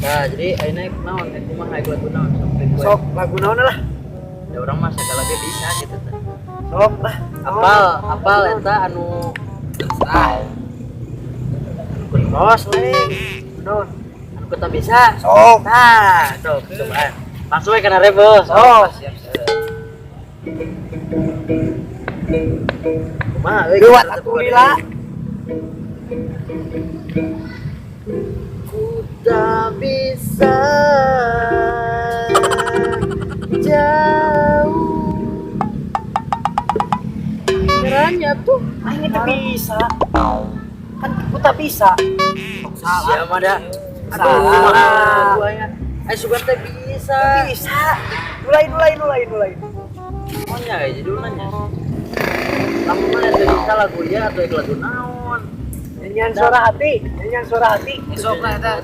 Nah, jadi ayeuna naon eta mah lagu naon Sok lagu naon lah. ya orang mah segala ge bisa gitu teh. Sok lah. Apal eta anu Kunos leng. Naon? anu kita bisa. Sok. Nah, sok coba. Langsung we kana rebel. Sok. Siap. Kumaha euy? Lewat atuh lila. Ku tak bisa jauh. Caranya tuh Aing teh bisa. Kan ku tak bisa. siapa mah dah. Salah. Aduh, duanya. Sugan teh bisa. Bisa. Mulai. Pokoknya jadi nanya. Kamu mana teh bisa lagu ya atau lagu naon? Nyanyian suara hati. Sok lah eta.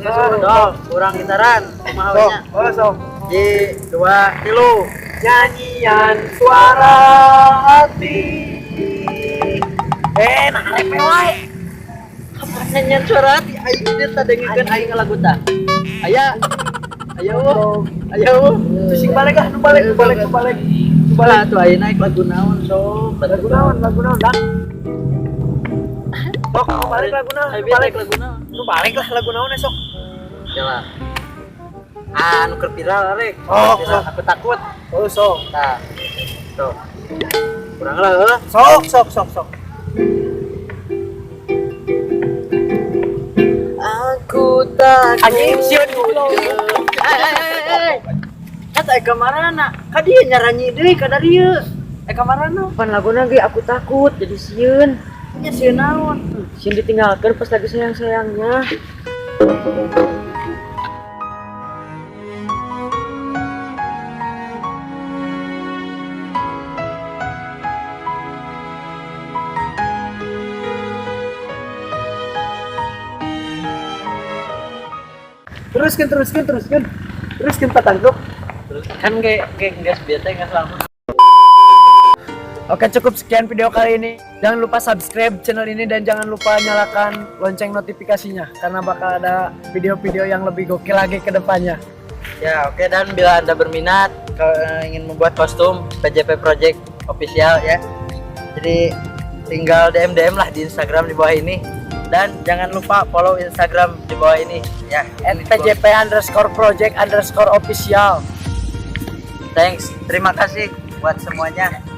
Sok dong, kurang gitaran. Kumaha we nya? Sok. 1 2 3. Nyanyian suara hati. Narek wae. Kapan nyanyian suara hati aing dia tadengikeun aing lagu tah. Aya Bising balik ah, nu balik. Bala tuh ayeuna naik lagu naon sok. Lagu naon dah. Sok, nu balik lagu naon. Ayo balik lagu naon. Nu balik lah lagu naon sok. Jalan. Anu keur viral rek. Oh, Viral, sok. aku takut. Oh, sok. Tah. Tuh. Kurang lah heuh. Sok. Aku takut. Anjing sieun dulu. Eta eka marana. Ka dieu nyaranyi deui ka dieu. Eka marana. Pan laguna ge aku takut jadi sieun. Nya sieun naon? Sieun ditinggalkeun pas lagi sayang-sayangnya. Teruskan patangkep. Terus kan kayak gas biasa gas lama. Oke, cukup sekian video kali ini. Jangan lupa subscribe channel ini dan jangan lupa nyalakan lonceng notifikasinya karena bakal ada video-video yang lebih gokil lagi ke depannya. Ya oke, dan bila anda berminat ingin membuat kostum PJP Project official ya, jadi tinggal DM lah di Instagram di bawah ini, dan jangan lupa follow Instagram di bawah ini ya, @pjp_project_official. Thanks, terima kasih buat semuanya.